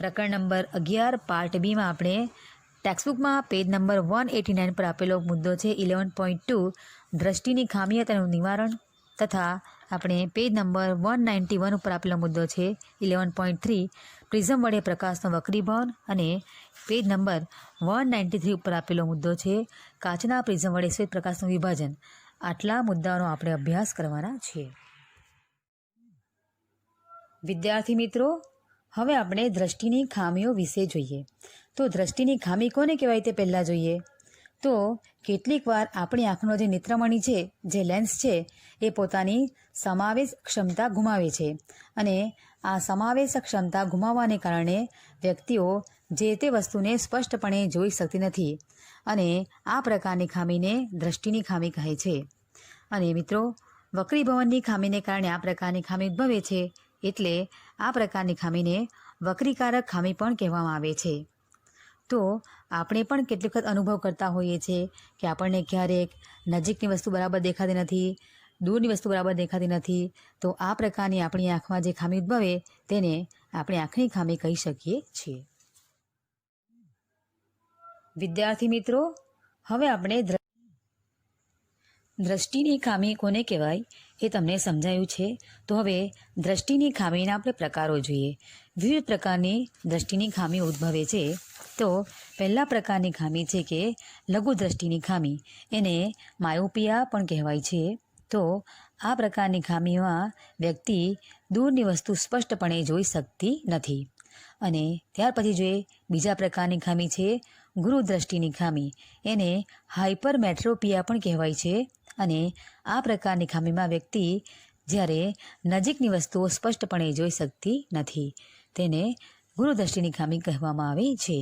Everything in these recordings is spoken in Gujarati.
પ્રકરણ નંબર 11 પાર્ટ બી માં આપણે ટેક્સ્ટબુકમાં પેજ નંબર 189 પર આપેલો મુદ્દો છે 11.2 દ્રષ્ટિની ખામી તેનું નિવારણ, તથા આપણે પેજ નંબર 191 ઉપર આપેલો મુદ્દો છે 11.3 પ્રિઝમ વડે પ્રકાશનો વક્રીભાવન, અને પેજ નંબર 193 ઉપર આપેલો મુદ્દો છે કાચના પ્રિઝમ વડે શ્વેત પ્રકાશનું વિભાજન. આટલા મુદ્દાઓનો આપણે અભ્યાસ કરવાના છીએ. વિદ્યાર્થી મિત્રો, હવે આપણે દ્રષ્ટિની ખામીઓ વિશે જોઈએ. તો દ્રષ્ટિની ખામી કોને કહેવાય તે પહેલાં જોઈએ. તો કેટલીક વાર આપણી આંખનો જે નેત્રમણી છે, જે લેન્સ છે, એ પોતાની સમાવેશ ક્ષમતા ગુમાવે છે, અને આ સમાવેશ ક્ષમતા ગુમાવવાને કારણે વ્યક્તિઓ જે તે વસ્તુને સ્પષ્ટપણે જોઈ શકતી નથી, અને આ પ્રકારની ખામીને દ્રષ્ટિની ખામી કહે છે. અને મિત્રો, વક્રીભવનની ખામીને કારણે આ પ્રકારની ખામી ઉદ્ભવે છે, એટલે આ પ્રકારની ખામીને વક્રીકારક ખામી પણ કહેવામાં આવે છે. તો આપણે પણ કેટલીક વખત અનુભવ કરતા હોઈએ છીએ કે આપણને ક્યારેક નજીકની વસ્તુ બરાબર દેખાતી નથી, દૂરની વસ્તુ બરાબર દેખાતી નથી. તો આ પ્રકારની આપણી આંખમાં જે ખામી ઉદ્ભવે તેને આપણે આંખની ખામી કહી શકીએ છીએ. વિદ્યાર્થી મિત્રો, હવે આપણે દ્રષ્ટિની ખામી કોને કહેવાય એ તમને સમજાયું છે. તો હવે દ્રષ્ટિની ખામીના આપણે પ્રકારો જોઈએ. વિવિધ પ્રકારની દ્રષ્ટિની ખામી ઉદ્ભવે છે. તો પહેલા પ્રકારની ખામી છે કે લઘુ દ્રષ્ટિની ખામી, એને માયોપિયા પણ કહેવાય છે. તો આ પ્રકારની ખામીમાં વ્યક્તિ દૂરની વસ્તુ સ્પષ્ટપણે જોઈ શકતી નથી. અને ત્યાર પછી જોઈએ બીજા પ્રકારની ખામી છે ગુરુ દ્રષ્ટિની ખામી, એને હાઇપરમેટ્રોપિયા પણ કહેવાય છે. અને આ પ્રકારની ખામીમાં વ્યક્તિ જ્યારે નજીકની વસ્તુઓ સ્પષ્ટપણે જોઈ શકતી નથી, તેને ગુરુ દ્રષ્ટિની ખામી કહેવામાં આવે છે.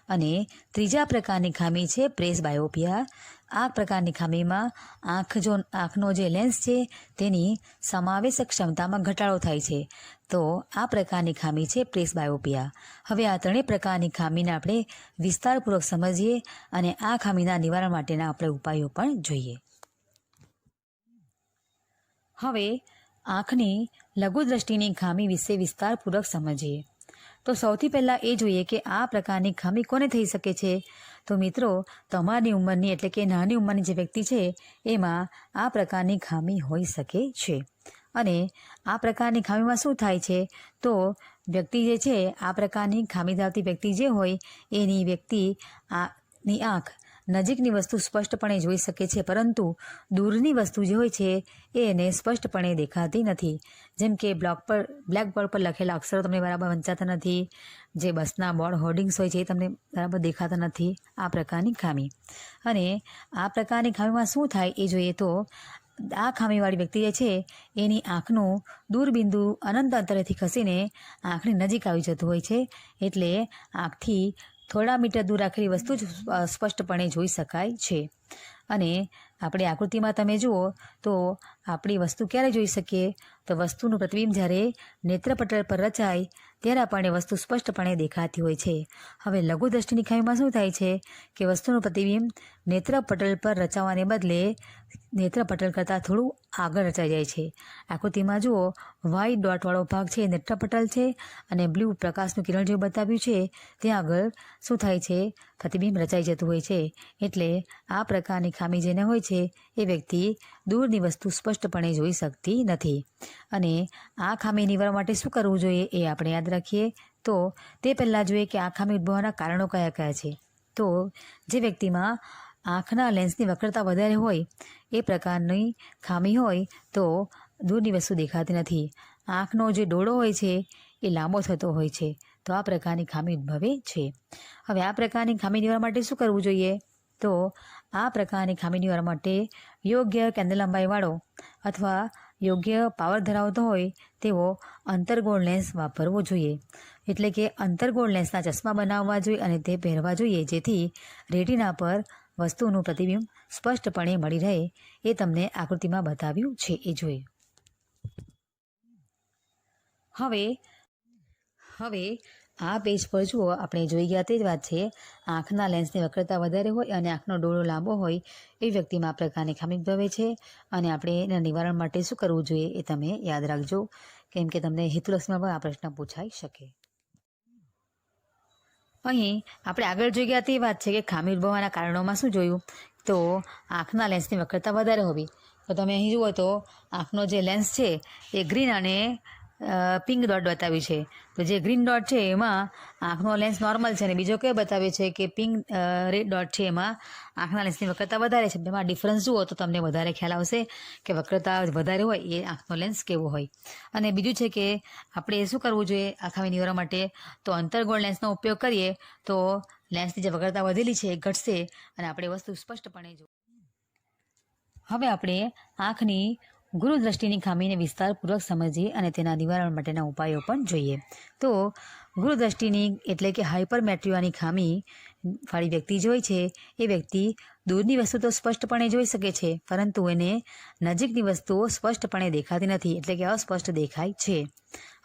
અને ત્રીજા પ્રકારની ખામી છે પ્રેસબાયોપિયા. આ પ્રકારની ખામીમાં આંખનો જે લેન્સ છે તેની સમાવેશ ક્ષમતામાં ઘટાડો થાય છે. તો આ પ્રકારની ખામી છે પ્રેસબાયોપિયા. હવે આ ત્રણેય પ્રકારની ખામીને આપણે વિસ્તારપૂર્વક સમજીએ, અને આ ખામીના નિવારણ માટેના આપણે ઉપાયો પણ જોઈએ. હવે આંખની લઘુ દ્રષ્ટિની ખામી વિશે વિસ્તારપૂર્વક સમજીએ. તો સૌથી પહેલાં એ જોઈએ કે આ પ્રકારની ખામી કોને થઈ શકે છે. તો મિત્રો, તમારી ઉંમરની એટલે કે નાની ઉંમરની જે વ્યક્તિ છે એમાં આ પ્રકારની ખામી હોઈ શકે છે. અને આ પ્રકારની ખામીમાં શું થાય છે, તો વ્યક્તિ જે છે આ પ્રકારની ખામી ધરાવતી વ્યક્તિ જે હોય એની વ્યક્તિની આંખ નજીકની વસ્તુ સ્પષ્ટપણે જોઈ શકે છે, પરંતુ દૂરની વસ્તુ જે હોય છે એ એને સ્પષ્ટપણે દેખાતી નથી. જેમ કે બ્લેકબોર્ડ પર લખેલા અક્ષરો તમને બરાબર વંચાતા નથી, જે બસના બોર્ડ હોર્ડિંગ્સ હોય છે એ તમને બરાબર દેખાતા નથી. આ પ્રકારની ખામી. અને આ પ્રકારની ખામીમાં શું થાય એ જોઈએ. તો આ ખામીવાળી વ્યક્તિ જે છે એની આંખનું દૂરબિંદુ અનંત અંતરેથી ખસીને આંખની નજીક આવી જતું હોય છે, એટલે આંખથી થોડા મીટર દૂર રાખેલી વસ્તુ જ સ્પષ્ટપણે જોઈ શકાય છે. અને આપણે આકૃતિમાં તમે જુઓ તો આપણી વસ્તુ ક્યારે જોઈ શકીએ, તો વસ્તુનું પ્રતિબિંબ જ્યારે નેત્રપટલ પર રચાય ત્યારે આપણને વસ્તુ સ્પષ્ટપણે દેખાતી હોય છે. હવે લઘુ દ્રષ્ટિની ખામીમાં શું થાય છે કે વસ્તુનું પ્રતિબિંબ નેત્રપટલ પર રચાવાને બદલે નેત્રપટલ કરતાં થોડું આગળ રચાઈ જાય છે. આકૃતિમાં જુઓ, વ્હાઇટ ડોટવાળો ભાગ છે નેત્રપટલ છે, અને બ્લુ પ્રકાશનું કિરણ જેવું બતાવ્યું છે ત્યાં આગળ શું થાય છે, પ્રતિબિંબ રચાઈ જતું હોય છે. એટલે આ પ્રકારની ખામી જેને હોય છે એ વ્યક્તિ દૂરની વસ્તુ સ્પષ્ટપણે જોઈ શકતી નથી. અને આ ખામી નિવારવા માટે શું કરવું જોઈએ એ આપણે યાદ રાખીએ. તો તે પહેલાં જોઈએ કે આ ખામી ઉદ્ભવવાના કારણો કયા કયા છે. તો જે વ્યક્તિમાં આંખના લેન્સની વક્રતા વધારે હોય એ પ્રકારની ખામી હોય તો દૂરની વસ્તુ દેખાતી નથી. આંખનો જે ડોળો હોય છે એ લાંબો થતો હોય છે. તો આ પ્રકારની ખામી ઉદ્ભવે છે. હવે આ પ્રકારની ખામી નિવારવા માટે શું કરવું જોઈએ. તો આ પ્રકારની ખામી નિવારવા માટે યોગ્ય કેન્દ્ર લંબાઈવાળો અથવા યોગ્ય પાવર ધરાવતો હોય તેવો અંતર્ગોળ લેન્સ વાપરવો જોઈએ. એટલે કે અંતર્ગોળ લેન્સના ચશ્મા બનાવવા જોઈએ અને તે પહેરવા જોઈએ, જેથી રેટિના પર વસ્તુનું પ્રતિબિંબ સ્પષ્ટપણે મળી રહે. એ તમને આકૃતિમાં બતાવ્યું છે એ જોઈએ. હવે આ પેજ પર જુઓ, આપણે જોઈ ગયા તે જ વાત છે. આંખના લેન્સની વક્રતા વધારે હોય અને આંખનો ડોળો લાંબો હોય એ વ્યક્તિમાં આ પ્રકારની ખામી ઉદ્ભવે છે. અને આપણે એના નિવારણ માટે શું કરવું જોઈએ એ તમે યાદ રાખજો, કેમ કે તમને હેતુલક્ષીમાં પણ આ પ્રશ્ન પૂછાઈ શકે. અહીં આપણે આગળ જોઈ ગયા તે વાત છે કે ખામી ઉદ્ભવવાના કારણોમાં શું જોયું, તો આંખના લેન્સની વક્રતા વધારે હોવી. તો તમે અહીં જુઓ તો આંખનો જે લેન્સ છે એ ગ્રીન અને પિંક ડોટ બતાવ્યું છે. તો જે ગ્રીન ડોટ છે એમાં આંખનો લેન્સ નોર્મલ છે અને બીજો કયો બતાવે છે કે પિંક રેડ ડોટ છે એમાં આંખના લેન્સની વક્રતા વધારે છે. એમાં ડિફરન્સ જુઓ તો તમને વધારે ખ્યાલ આવશે કે વક્રતા વધારે હોય એ આંખનો લેન્સ કેવો હોય. અને બીજું છે કે આપણે શું કરવું જોઈએ આ ખામી નિવારવા માટે, તો અંતર્ગોળ લેન્સનો ઉપયોગ કરીએ તો લેન્સની જે વક્રતા વધેલી છે એ ઘટશે અને આપણે વસ્તુ સ્પષ્ટપણે જોઈએ. હવે આપણે આંખની ગુરુદ્રષ્ટિની ખામીને વિસ્તારપૂર્વક સમજીએ અને તેના નિવારણ માટેના ઉપાયો પણ જોઈએ. તો ગુરુદ્રષ્ટિની એટલે કે હાઇપરમેટ્રિયાની ખામી વાળી વ્યક્તિ જે હોય છે એ વ્યક્તિ દૂરની વસ્તુ તો સ્પષ્ટપણે જોઈ શકે છે, પરંતુ એને નજીકની વસ્તુઓ સ્પષ્ટપણે દેખાતી નથી, એટલે કે અસ્પષ્ટ દેખાય છે.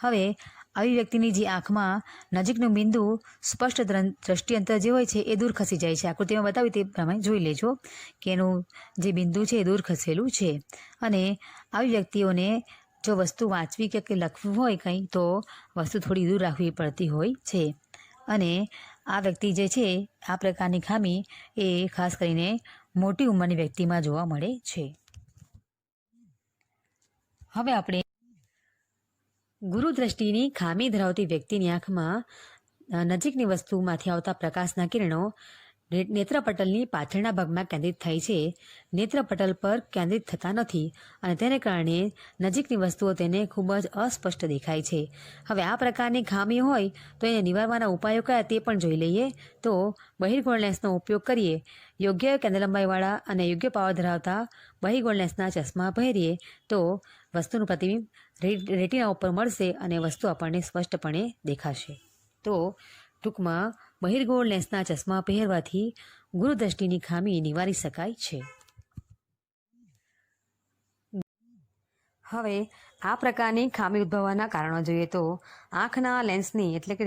હવે આવી વ્યક્તિની જે આંખમાં નજીકનું બિંદુ સ્પષ્ટ દ્રષ્ટિ અંતર જે હોય છે એ દૂર ખસી જાય છે. આકૃતિમાં બતાવી તે પ્રમાણે જોઈ લેજો કે એનું જે બિંદુ છે એ દૂર ખસેલું છે. અને આવી વ્યક્તિઓને જો વસ્તુ વાંચવી કે લખવું હોય કંઈ તો વસ્તુ થોડી દૂર રાખવી પડતી હોય છે. અને આ વ્યક્તિ જે છે આ પ્રકારની ખામી એ ખાસ કરીને મોટી ઉંમરની વ્યક્તિમાં જોવા મળે છે. હવે આપણે ગુરુદ્રષ્ટિની ખામી ધરાવતી વ્યક્તિની આંખમાં નજીકની વસ્તુમાંથી આવતા પ્રકાશના કિરણો નેત્રપટલની પાછળના ભાગમાં કેન્દ્રિત થાય છે, નેત્રપટલ પર કેન્દ્રિત થતા નથી અને તેને કારણે નજીકની વસ્તુઓ તેને ખૂબ જ અસ્પષ્ટ દેખાય છે. હવે આ પ્રકારની ખામી હોય તો એને નિવારવાના ઉપાયો કયા તે પણ જોઈ લઈએ. તો બહિર્ગોળ લેન્સનો ઉપયોગ કરીએ, યોગ્ય કેન્દ્રલંબાઈવાળા અને યોગ્ય પાવર ધરાવતા બહિર્ગોળ લેન્સના ચશ્મા પહેરીએ તો વસ્તુનું પ્રતિબિંબ રેટિના ઉપર મળશે અને વસ્તુ આપણને સ્પષ્ટપણે દેખાશે. તો ટૂંકમાં બહિર્ગોળ લેન્સના ચશ્મા પહેરવાથી ગુરુદ્રષ્ટિની ખામી નિવારી શકાય છે. હવે આ પ્રકારની ખામી ઉદ્ભવવાના કારણો જોઈએ તો આંખના લેન્સની એટલે કે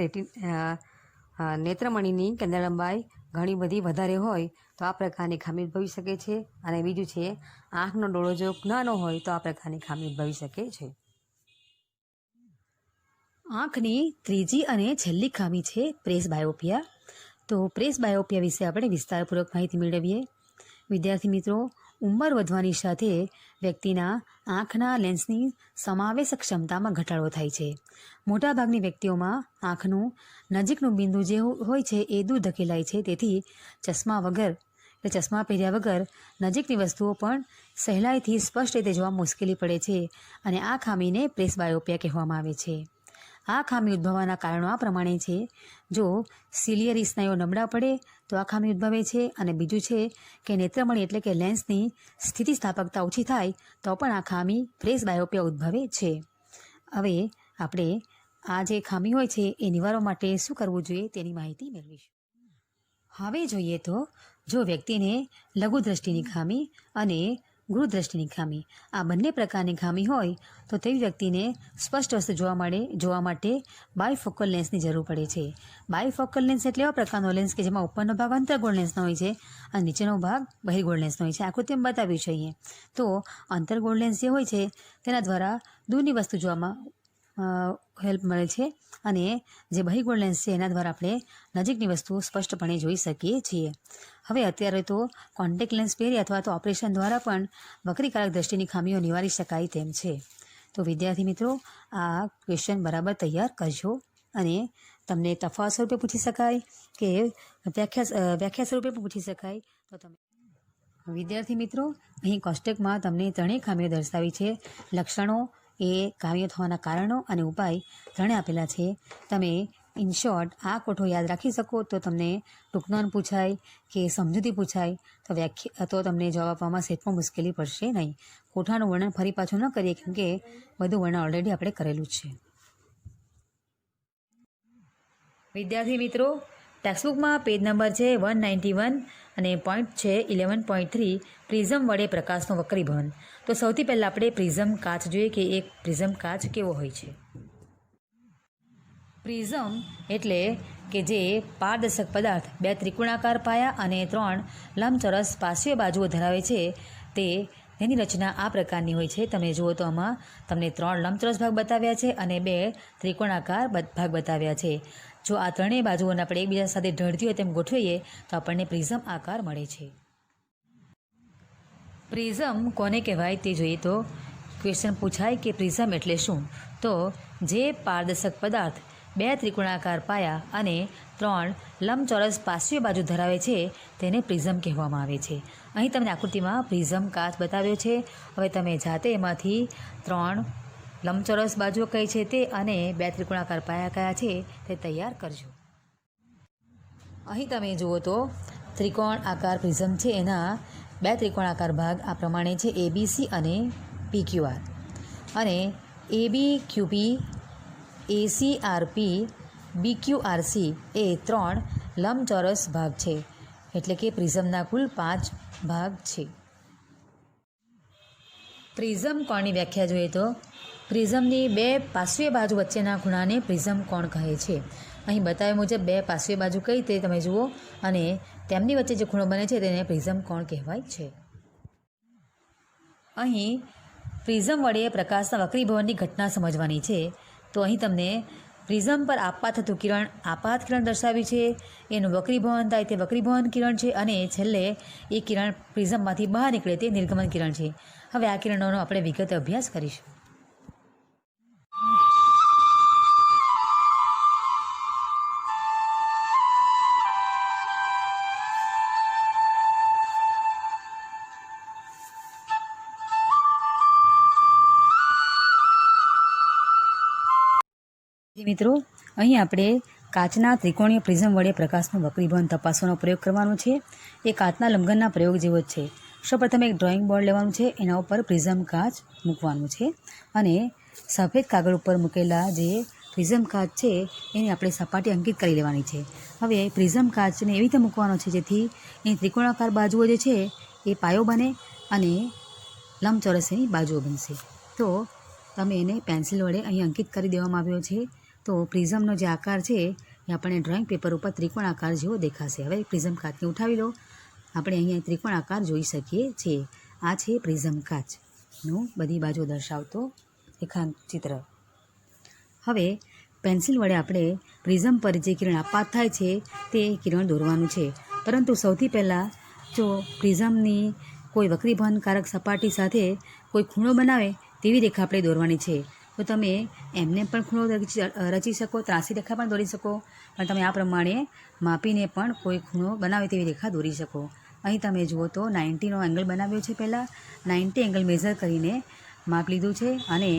નેત્રમણીની કેન્દ્રલંબાઈ ઘણી બધી વધારે હોય તો આ પ્રકારની ખામી ઉદ્ભવી શકે છે. અને બીજું છે આંખનો ડોળો જો નાનો હોય તો આ પ્રકારની ખામી ઉદ્ભવી શકે છે. આંખની ત્રીજી અને છેલ્લી ખામી છે પ્રેસબાયોપિયા. તો પ્રેસબાયોપિયા વિશે આપણે વિસ્તારપૂર્વક માહિતી મેળવીએ. વિદ્યાર્થી મિત્રો, ઉંમર વધવાની સાથે વ્યક્તિના આંખના લેન્સની સમાવેશ ક્ષમતામાં ઘટાડો થાય છે. મોટાભાગની વ્યક્તિઓમાં આંખનું નજીકનું બિંદુ જે હોય છે એ દૂર ધકેલાય છે, તેથી ચશ્મા પહેર્યા વગર નજીકની વસ્તુઓ પણ સહેલાઈથી સ્પષ્ટ રીતે જોવા મુશ્કેલી પડે છે અને આ ખામીને પ્રેસબાયોપિયા કહેવામાં આવે છે. આ ખામી ઉદ્ભવવાના કારણો આ પ્રમાણે છે. જો સિલિયરી સ્નાયુઓ નબળા પડે તો આ ખામી ઉદ્ભવે છે. અને બીજું છે કે નેત્રમણી એટલે કે લેન્સની સ્થિતિસ્થાપકતા ઓછી થાય તો પણ આ ખામી પ્રેસબાયોપિયા ઉદ્ભવે છે. હવે આપણે આ જે ખામી હોય છે એ નિવારવા માટે શું કરવું જોઈએ તેની માહિતી મેળવીશું. હવે જોઈએ તો જો વ્યક્તિને લઘુદ્રષ્ટિની ખામી અને ગુરુદ્રષ્ટિની ખામી આ બંને પ્રકારની ખામી હોય તો તેવી વ્યક્તિને સ્પષ્ટ વસ્તુ જોવા માટે બાયફોકલ લેન્સની જરૂર પડે છે. બાયફોકલ લેન્સ એટલે એવા પ્રકારનો લેન્સ કે જેમાં ઉપરનો ભાગ અંતર્ગોળ લેન્સનો હોય છે અને નીચેનો ભાગ બહિર્ગોળ લેન્સનો હોય છે. આકૃતિમાં બતાવ્યું છે અહીંયા. તો અંતર્ગોળ લેન્સ જે હોય છે તેના દ્વારા દૂરની વસ્તુ જોવામાં હેલ્પ મળે છે અને જે બહિર્ગોળ લેન્સ છે એના દ્વારા આપણે નજીકની વસ્તુઓ સ્પષ્ટપણે જોઈ શકીએ છીએ. હવે અત્યારે તો કોન્ટેક્ટ લેન્સ પહેરી અથવા તો ઓપરેશન દ્વારા પણ વક્રીકારક દ્રષ્ટિની ખામીઓ નિવારી શકાય તેમ છે. તો વિદ્યાર્થી મિત્રો, આ ક્વેશ્ચન બરાબર તૈયાર કરજો અને તમને તફાવત સ્વરૂપે પૂછી શકાય કે વ્યાખ્યા સ્વરૂપે પણ પૂછી શકાય. તો તમે વિદ્યાર્થી મિત્રો, અહીં કોષ્ટકમાં તમને ત્રણેય ખામીઓ દર્શાવી છે. લક્ષણો, એ ખામીઓ થવાના કારણો અને ઉપાય ત્રણે આપેલા છે. તમે ઇન શોર્ટ આ કોઠો યાદ રાખી શકો તો તમને ટૂંકનોંધ પૂછાય કે સમજૂતી પૂછાય તો તમને જવાબ આપવામાં સહેજ પણ મુશ્કેલી પડશે નહીં. કોઠાનું વર્ણન ફરી પાછું ન કરીએ કેમ કે બધું વર્ણન ઓલરેડી આપણે કરેલું જ છે. વિદ્યાર્થી મિત્રો, ટેક્સ્ટબુકમાં પેજ નંબર છે 191 અને પોઈન્ટ છે 11.3 પ્રિઝમ વડે પ્રકાશનો વક્રીભવન. તો સૌથી પહેલાં આપણે પ્રિઝમ કાચ જોઈએ કે એક પ્રિઝમ કાચ કેવો હોય છે. પ્રિઝમ એટલે કે જે પારદર્શક પદાર્થ 2 ત્રિકોણાકાર પાયા અને 3 લંબચોરસ પાર્શ્વીય બાજુઓ ધરાવે છે તેની રચના આ પ્રકારની હોય છે. તમે જુઓ તો આમાં તમને 3 લંબચોરસ ભાગ બતાવ્યા છે અને 2 ત્રિકોણાકાર ભાગ બતાવ્યા છે. જો આ ત્રણેય બાજુઓને આપણે એકબીજા સાથે ઢળતી હોય તેમ ગોઠવીએ તો આપણને પ્રિઝમ આકાર મળે છે. પ્રિઝમ કોને કહેવાય તે જોઈએ તો ક્વેશ્ચન પૂછાય કે પ્રિઝમ એટલે શું? તો જે પારદર્શક પદાર્થ 2 ત્રિકોણાકાર પાયા અને 3 લંબચોરસ પાર્શ્વીય બાજુ ધરાવે છે તેને પ્રિઝમ કહેવામાં આવે છે. અહીં તમને આકૃતિમાં પ્રિઝમ કાચ બતાવ્યો છે. હવે તમે જાતે એમાંથી 3 લંબચોરસ બાજુઓ કઈ છે તે અને 2 ત્રિકોણાકાર પાયા કયા છે તે તૈયાર કરજો. અહીં તમે જુઓ તો ત્રિકોણ આકાર પ્રિઝમ છે. એના 2 ત્રિકોણાકાર ભાગ આ પ્રમાણે છે, ABC અને PQR. અને ABQP, ACRP, BQRC એ 3 લંબચોરસ ભાગ છે, એટલે કે પ્રિઝમના કુલ 5 ભાગ છે. પ્રિઝમ કોણની વ્યાખ્યા જોઈએ તો પ્રિઝમની 2 પાર્શ્વીય બાજુ વચ્ચેના ખૂણાને પ્રિઝમ કોણ કહે છે. અહીં બતાવ્યા મુજબ 2 પાર્શ્વીય બાજુ કઈ તે તમે જુઓ અને તેમની વચ્ચે જે ખૂણો બને છે તેને પ્રિઝમ કોણ કહેવાય છે. અહીં પ્રિઝમ વડે પ્રકાશના વક્રીભવનની ઘટના સમજવાની છે. તો અહીં તમને પ્રિઝમ પર આપપાત થતું કિરણ આપાત કિરણ દર્શાવ્યું છે, એનું વક્રીભવન થાય તે વક્રીભવન કિરણ છે, અને છેલ્લે એ કિરણ પ્રિઝમમાંથી બહાર નીકળે તે નિર્ગમન કિરણ છે. હવે આ કિરણોનો આપણે વિગતે અભ્યાસ કરીશું. મિત્રો, અહીં આપણે કાચના ત્રિકોણીય પ્રિઝમ વડે પ્રકાશનું વક્રીભવન તપાસવાનો પ્રયોગ કરવાનો છે. એ કાચના લંબઘનના પ્રયોગ જેવો જ છે. સૌપ્રથમ એક ડ્રોઈંગ બોર્ડ લેવાનું છે, એના ઉપર પ્રિઝમ કાચ મૂકવાનું છે અને સફેદ કાગળ ઉપર મૂકેલા જે પ્રિઝમ કાચ છે એની આપણે સપાટી અંકિત કરી લેવાની છે. હવે પ્રિઝમ કાચને એવી રીતે મૂકવાનો છે જેથી એની ત્રિકોણાકાર બાજુઓ જે છે એ પાયો બને અને લંબચોરસ એની બાજુઓ બનશે. તો તમે એને પેન્સિલ વડે અહીં અંકિત કરી દેવામાં આવ્યો છે. તો પ્રિઝમનો જે આકાર છે એ આપણને ડ્રોઈંગ પેપર ઉપર ત્રિકોણ આકાર જેવો દેખાશે. હવે પ્રિઝમ કાચને ઉઠાવી લો. આપણે અહીંયા ત્રિકોણ આકાર જોઈ શકીએ છીએ. આ છે પ્રિઝમ કાચનું બધી બાજુ દર્શાવતો રેખાચિત્ર. હવે પેન્સિલ વડે આપણે પ્રિઝમ પર જે કિરણ આપાત થાય છે તે કિરણ દોરવાનું છે. પરંતુ સૌથી પહેલાં જો પ્રિઝમની કોઈ વક્રીભવનકારક સપાટી સાથે કોઈ ખૂણો બનાવે તેવી રેખા આપણે દોરવાની છે. તો તમે એમને પણ ખૂણો રચી શકો, ત્રાસી રેખા પણ દોરી શકો, પણ તમે આ પ્રમાણે માપીને પણ કોઈ ખૂણો બનાવે તેવી રેખા દોરી શકો. અહીં તમે જુઓ તો 90નો એંગલ બનાવ્યો છે. પહેલાં 90 એંગલ મેઝર કરીને માપ લીધું છે અને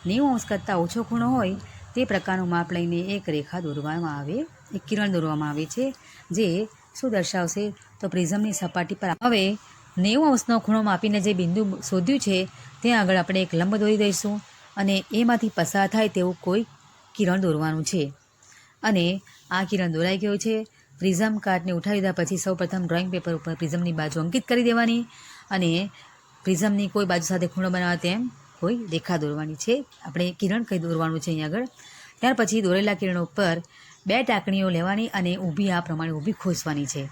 90 અંશ કરતાં ઓછો ખૂણો હોય તે પ્રકારનું માપ લઈને એક રેખા દોરવામાં આવે, એક કિરણ દોરવામાં આવે છે, જે શું દર્શાવશે તો પ્રિઝમની સપાટી પર હવે 90 અંશનો ખૂણો માપીને જે બિંદુ શોધ્યું છે ત્યાં આગળ આપણે એક લંબ દોરી દઈશું અને એમાંથી પસાર થાય તેવું કોઈ કિરણ દોરવાનું છે. અને આ કિરણ દોરાઈ ગયું છે. પ્રિઝમ કાચને ઉઠાવી દીધા પછી સૌપ્રથમ ડ્રોઈંગ પેપર ઉપર પ્રિઝમની બાજુ અંકિત કરી દેવાની અને પ્રિઝમની કોઈ બાજુ સાથે ખૂણો બનાવવા તેમ કોઈ રેખા દોરવાની છે. આપણે કિરણ કઈ દોરવાનું છે અહીં આગળ. ત્યાર પછી દોરેલા કિરણો ઉપર 2 ટાંકણીઓ લેવાની અને ઊભી આ પ્રમાણે ઊભી ખોસવાની છે.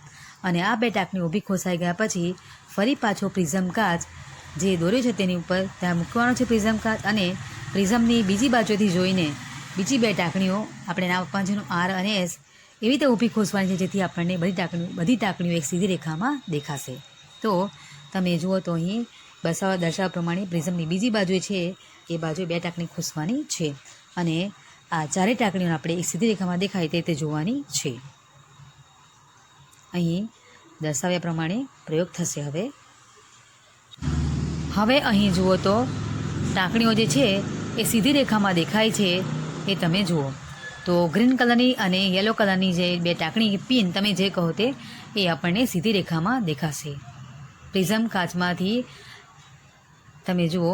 અને આ 2 ટાંકણીઓ ઊભી ખોસાઈ ગયા પછી ફરી પાછો પ્રિઝમ કાચ જે દોર્યો છે તેની ઉપર ત્યાં મૂકવાનો છે પ્રિઝમ કાચ અને પ્રિઝમની બીજી બાજુથી જોઈને બીજી 2 ટાંકણીઓ આપણે નામ આપવાનું જેનું R અને S એવી રીતે ઊભી ખોસવાની છે જેથી આપણને બધી ટાંકણીઓ એક સીધી રેખામાં દેખાશે. તો તમે જુઓ તો અહીં દર્શાવવા પ્રમાણે પ્રિઝમની બીજી બાજુ છે એ બાજુ 2 ટાંકણી ખોસવાની છે અને આ ચારેય ટાંકણીઓ આપણે એક સીધી રેખામાં દેખાય તે જોવાની છે. અહીં દર્શાવ્યા પ્રમાણે પ્રયોગ થશે. હવે અહીં જુઓ તો ટાંકણીઓ જે છે એ સીધી રેખામાં દેખાય છે એ તમે જુઓ. તો ગ્રીન કલરની અને યલો કલરની જે 2 ટાંકણી પિન તમે જે કહો તે એ આપણને સીધી રેખામાં દેખાશે. પ્રિઝમ કાચમાંથી તમે જુઓ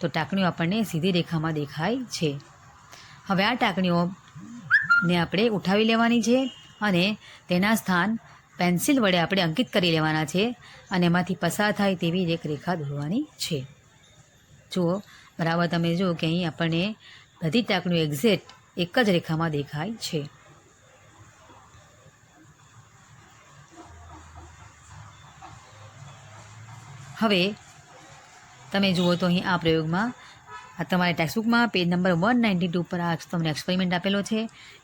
તો ટાંકણીઓ આપણને સીધી રેખામાં દેખાય છે. હવે આ ટાંકણીઓને આપણે ઉઠાવી લેવાની છે અને તેના સ્થાન પેન્સિલ વડે આપણે અંકિત કરી લેવાના છે અને એમાંથી પસાર થાય તેવી એક રેખા દોરવાની છે. જુઓ બરાબર તમે જુઓ કે અહીં આપણને બધી ટાંકણીઓ એક્ઝેક્ટ એક જ રેખામાં દેખાય છે. હવે તમે જુઓ તો અહીં આ પ્રયોગમાં આ તમારી ટેક્સ્ટબુકમાં પેજ નંબર 192 પર આ તમને એક્સપેરિમેન્ટ આપેલો છે.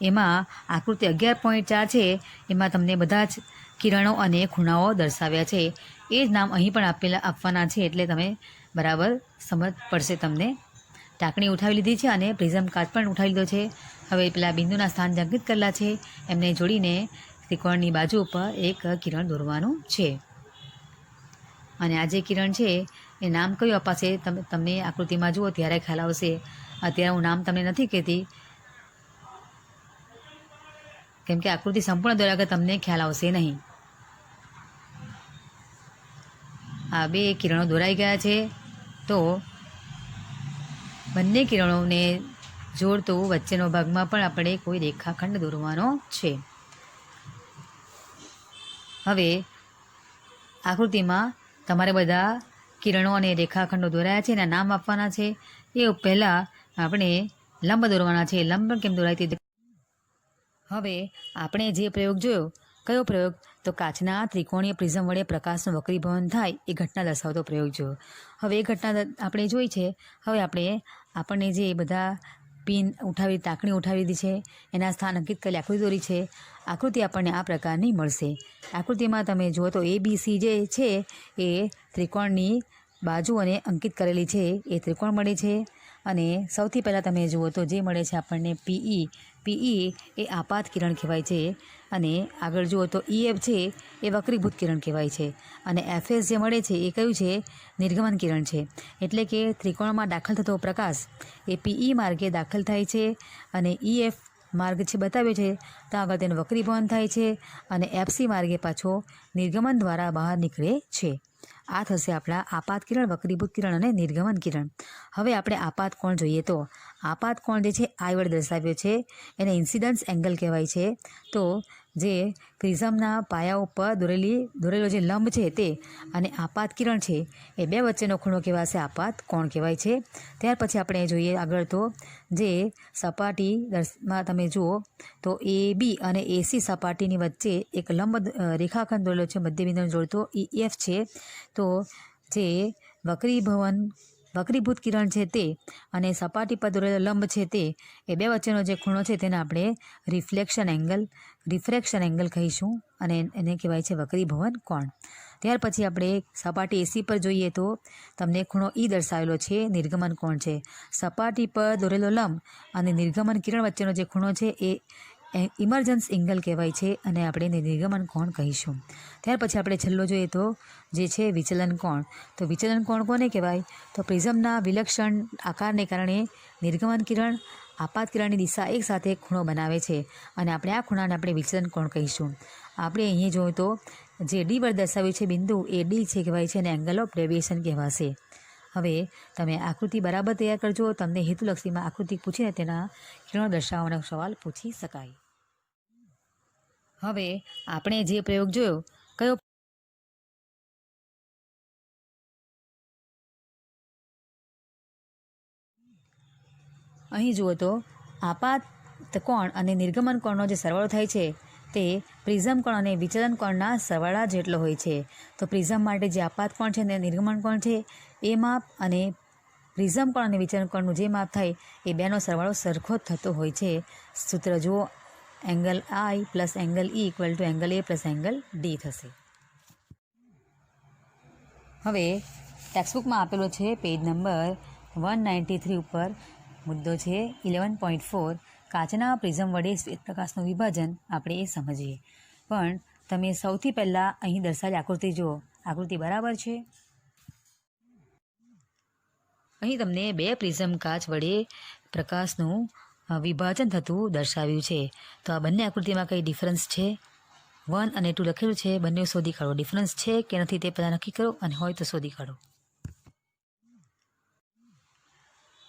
એમાં આકૃતિ 11.4 છે. એમાં તમને બધા જ કિરણો અને ખૂણાઓ દર્શાવ્યા છે. એ જ નામ અહીં પણ આપવાના છે, એટલે તમે બરાબર સમજ પડશે તમને. ટાંકણી ઉઠાવી લીધી છે અને પ્રિઝમ કાચ પણ ઉઠાવી લીધો છે. હવે પેલા બિંદુના સ્થાન અંકિત કરેલા છે, એમને જોડીને ત્રિકોણની બાજુ ઉપર એક કિરણ દોરવાનું છે. અને આ જે કિરણ છે એ નામ કયું અપાશે તમને આકૃતિમાં જુઓ ત્યારે ખ્યાલ આવશે. અત્યારે હું નામ તમને નથી કહેતી, કેમ કે આકૃતિ સંપૂર્ણ દોર્યા વગર તમને ખ્યાલ આવશે નહીં. આ બે કિરણો દોરાઈ ગયા છે. તો બંને કિરણોને જોડતો વચ્ચેનો ભાગમાં પણ આપણે કોઈ રેખાખંડ દોરવાનો છે. હવે આકૃતિમાં તમારે બધા કિરણો અને રેખાખંડો દોરાયા છે, એના નામ આપવાના છે. એ પહેલાં આપણે લંબ દોરવાના છે. લંબ કેમ દોરાય તે હવે આપણે જે પ્રયોગ જોયો, કયો પ્રયોગ? તો કાચના ત્રિકોણીય પ્રિઝમ વડે પ્રકાશનું વક્રીભવન થાય એ ઘટના દર્શાવતો પ્રયોગ જોયો. હવે એ ઘટના આપણે જોઈ છે. હવે આપણને જે બધા ટાંકણી ઉઠાવી દીધી છે, એના સ્થાન અંકિત કરી આકૃતિ દોરી છે. આકૃતિ આપણને આ પ્રકારની મળશે. આકૃતિમાં તમે જુઓ તો ABC જે છે એ ત્રિકોણની બાજુઓને અંકિત કરેલી છે, એ ત્રિકોણ મળે છે. અને સૌથી પહેલાં તમે જુઓ તો જે મળે છે આપણને PE એ આપાત કિરણ કહેવાય છે. અને આગળ જુઓ તો EF છે એ વક્રીભૂત કિરણ કહેવાય છે. અને FS જે મળે છે એ કયું છે? નિર્ગમન કિરણ છે. એટલે કે ત્રિકોણમાં દાખલ થતો પ્રકાશ એ PE માર્ગે દાખલ થાય છે, અને EF માર્ગ છે બતાવ્યો છે તો આગળ તેનું વક્રીભવન થાય છે, અને FC માર્ગે પાછો નિર્ગમન દ્વારા બહાર નીકળે છે. આ થશે આપણા આપાત કિરણ, વક્રીભૂત કિરણ અને નિર્ગમન કિરણ. હવે આપણે આપાત કોણ જોઈએ તો આપાત કોણ જે છે I વડે દર્શાવ્યો છે. એને ઇન્સિડન્સ એંગલ કહેવાય છે. તો જે પ્રિઝમના પાયા ઉપર દોરેલો જે લંબ છે તે અને આપાત કિરણ છે એ બે વચ્ચેનો ખૂણો કહેવાશે આપાત કોણ કહેવાય છે. ત્યાર પછી આપણે જોઈએ આગળ તો જે સપાટીમાં તમે જુઓ તો AB અને AC સપાટીની વચ્ચે એક લંબ રેખાખંડ દોરેલો છે, મધ્યબિંદુને જોડતો EF છે. તો જે વક્રીભૂત કિરણ છે તે અને સપાટી પર દોરેલો લંબ છે તે એ બે વચ્ચેનો જે ખૂણો છે તેને આપણે રિફ્રેક્શન એંગલ કહીશું, અને એને કહેવાય છે વક્રીભવન કોણ. ત્યાર પછી આપણે સપાટી AC પર જોઈએ તો તમને ખૂણો E દર્શાવેલો છે, નિર્ગમન કોણ છે. સપાટી પર દોરેલો લંબ અને નિર્ગમન કિરણ વચ્ચેનો જે ખૂણો છે એ ઇમર્જન્સ એંગલ કહેવાય છે, અને આપણે નિર્ગમન કોણ કહીશું. ત્યાર પછી આપણે છેલ્લો જોઈએ તો જે છે વિચલન કોણ. તો વિચલન કોણ કોને કહેવાય? તો પ્રિઝમના વિલક્ષણ આકારને કારણે નિર્ગમન કિરણ આપાત કિરણની દિશા એકસાથે ખૂણો બનાવે છે, અને આપણે આ ખૂણાને આપણે વિચલન કોણ કહીશું. આપણે અહીંયા જોઈએ તો જે D વડે દર્શાવ્યું છે બિંદુ એ D છે કહેવાય છે, અને એંગલ ઓફ ડેવિએશન કહેવાશે. હવે તમે આકૃતિ બરાબર તૈયાર કરજો. તમને હેતુલક્ષીમાં આકૃતિ પૂછીને તેના કિરણો દર્શાવવાનો સવાલ પૂછી શકાય. હવે આપણે જે પ્રયોગ જોયો, કયો? અહીં જુઓ તો આપાત કોણ અને નિર્ગમન કોણનો જે સરવાળો થાય છે તે પ્રિઝમ કોણ અને વિચલન કોણના સરવાળા જેટલો હોય છે. તો પ્રિઝમ માટે જે આપાત કોણ છે અને નિર્ગમન કોણ છે એ માપ, અને પ્રિઝમ કોણ અને વિચલન કોણનું જે માપ થાય એ બેનો સરવાળો સરખો જ થતો હોય છે. સૂત્ર જુઓ, angle I plus angle E equal to angle A plus angle D થશે. હવે ટેક્સ્ટબુકમાં આપેલો છે પેજ નંબર 193 ઉપર મુદ્દો છે 11.4 કાચના પ્રિઝમ વડે શ્વેત પ્રકાશનું વિભાજન. આપણે એ સમજીએ, પણ તમે સૌથી પહેલાં અહીં દર્શાવેલી આકૃતિ જુઓ. આકૃતિ બરાબર છે? અહીં તમને બે પ્રિઝમ કાચ વડે પ્રકાશનું વિભાજન થતું દર્શાવ્યું છે. તો આ બંને આકૃતિમાં કંઈ ડિફરન્સ છે? 1 અને 2 લખેલું છે, બંને શોધી કાઢો. ડિફરન્સ છે કે નથી તે પહેલાં નક્કી કરો, અને હોય તો શોધી કાઢો.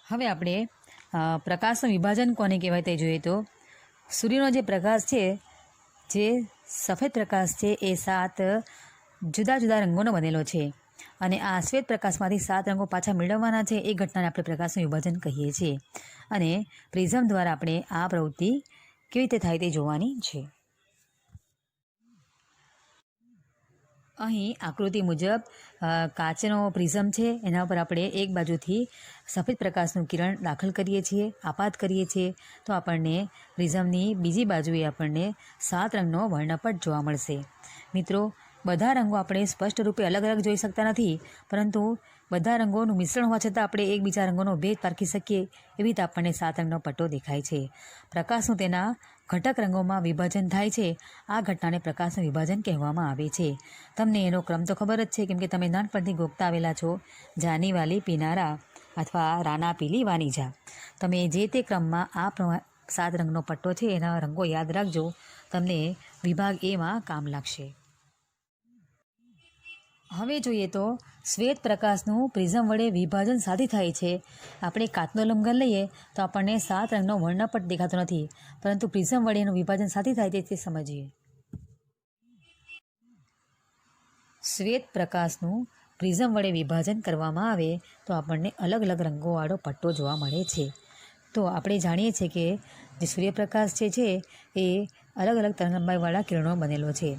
હવે આપણે પ્રકાશનું વિભાજન કોને કહેવાય તે જોઈએ તો સૂર્યનો જે પ્રકાશ છે, જે સફેદ પ્રકાશ છે એ 7 જુદા જુદા રંગોનો બનેલો છે, અને આ શ્વેત પ્રકાશમાંથી 7 રંગો પાછા મેળવવાના છે. એ ઘટનાને આપણે પ્રકાશનું વિભાજન કહીએ છીએ, અને પ્રિઝમ દ્વારા આપણે આ પ્રવૃત્તિ કેવી રીતે થાય તે જોવાની છે. અહીં આકૃતિ મુજબ કાચનો પ્રિઝમ છે. એના પર આપણે એક બાજુથી સફેદ પ્રકાશનું કિરણ દાખલ કરીએ છીએ, આપાત કરીએ છીએ, તો આપણને પ્રિઝમની બીજી બાજુએ આપણને 7 રંગનો વર્ણપટ જોવા મળશે. મિત્રો, બધા રંગો આપણે સ્પષ્ટ રૂપે અલગ અલગ જોઈ શકતા નથી, પરંતુ બધા રંગોનું મિશ્રણ હોવા છતાં આપણે એકબીજા રંગોનો ભેદ પારખી શકીએ એવી રીતે આપણને 7 રંગનો પટ્ટો દેખાય છે. પ્રકાશનું તેના ઘટક રંગોમાં વિભાજન થાય છે. આ ઘટનાને પ્રકાશનું વિભાજન કહેવામાં આવે છે. તમને એનો ક્રમ તો ખબર જ છે, કેમ કે તમે નાનપણથી ગોખતા આવેલા છો. જાની વાલી પીનારા અથવા રાના પીલી વાનીજા. તમે જે તે ક્રમમાં આ 7 રંગનો પટ્ટો છે એના રંગો યાદ રાખજો, તમને વિભાગ એમાં કામ લાગશે. હવે જોઈએ તો શ્વેત પ્રકાશનું પ્રિઝમ વડે વિભાજન સાથી થાય છે. આપણે કાચનો લંબઘન લઈએ તો આપણને 7 રંગનો વર્ણપટ દેખાતો નથી, પરંતુ પ્રિઝમ વડે એનું વિભાજન સાથી થાય તે સમજીએ. શ્વેત પ્રકાશનું પ્રિઝમ વડે વિભાજન કરવામાં આવે તો આપણને અલગ અલગ રંગોવાળો પટ્ટો જોવા મળે છે. તો આપણે જાણીએ છીએ કે જે સૂર્યપ્રકાશ છે એ અલગ અલગ તરંગલંબાઈવાળા કિરણો બનેલો છે.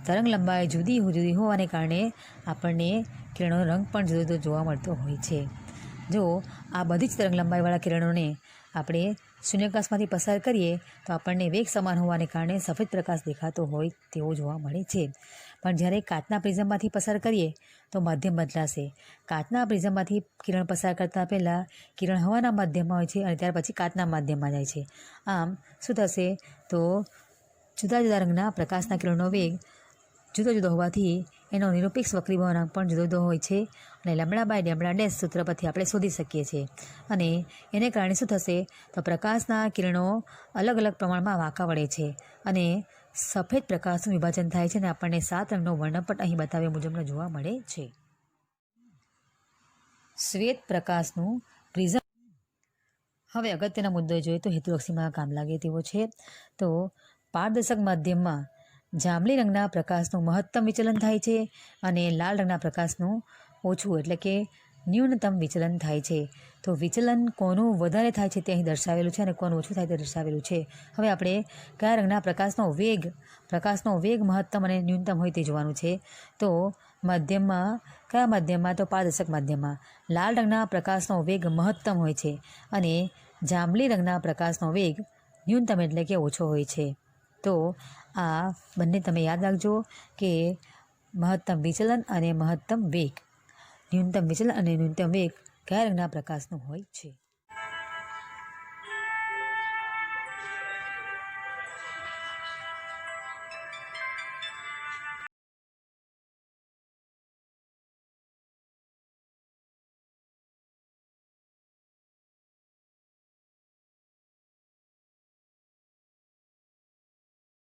તરંગ લંબાઈ જુદી જુદી હોવાને કારણે આપણને કિરણોનો રંગ પણ જુદો જુદો જોવા મળતો હોય છે. જો આ બધી જ તરંગ લંબાઈવાળા કિરણોને આપણે શૂન્યાવકાશમાંથી પસાર કરીએ તો આપણને વેગ સમાન હોવાને કારણે સફેદ પ્રકાશ દેખાતો હોય તેવો જોવા મળે છે. પણ જ્યારે કાચના પ્રિઝમમાંથી પસાર કરીએ તો માધ્યમ બદલાશે. કાચના પ્રિઝમમાંથી કિરણ પસાર કરતાં પહેલાં કિરણ હવાના માધ્યમમાં હોય છે અને ત્યાર પછી કાચના માધ્યમમાં જાય છે. આમ શું થશે તો જુદા જુદા રંગના પ્રકાશના કિરણનો વેગ જુદો જુદો હોવાથી એનો નિરપેક્ષ વક્રીભવનાંક પણ જુદો જુદો હોય છે અને λ/λ' સૂત્ર પરથી આપણે શોધી શકીએ છીએ. અને એને કારણે શું થશે તો પ્રકાશના કિરણો અલગ અલગ પ્રમાણમાં વાંકા વળે છે અને સફેદ પ્રકાશનું વિભાજન થાય છે અને આપણને 7 રંગનો વર્ણપટ અહીં બતાવ્યા મુજબનો જોવા મળે છે. શ્વેત પ્રકાશનું પ્રિઝમ. હવે અગત્યનો મુદ્દો જોઈએ તો હેતુલક્ષીમાં કામ લાગે તેવો છે. તો પારદર્શક માધ્યમમાં જાંબલી રંગના પ્રકાશનું મહત્તમ વિચલન થાય છે અને લાલ રંગના પ્રકાશનું ઓછું એટલે કે ન્યૂનતમ વિચલન થાય છે. તો વિચલન કોનું વધારે થાય છે તે અહીં દર્શાવેલું છે અને કોનું ઓછું થાય તે દર્શાવેલું છે. હવે આપણે કયા રંગના પ્રકાશનો વેગ મહત્તમ અને ન્યૂનતમ હોય તે જોવાનું છે. તો કયા માધ્યમમાં તો પારદર્શક માધ્યમમાં લાલ રંગના પ્રકાશનો વેગ મહત્તમ હોય છે અને જાંબલી રંગના પ્રકાશનો વેગ ન્યૂનતમ એટલે કે ઓછો હોય છે. તો આ બંને તમે યાદ રાખજો કે મહત્તમ વિચલન અને મહત્તમ વેગ, ન્યૂનતમ વિચલન અને ન્યૂનતમ વેગ કયા રંગના પ્રકાશનું હોય છે.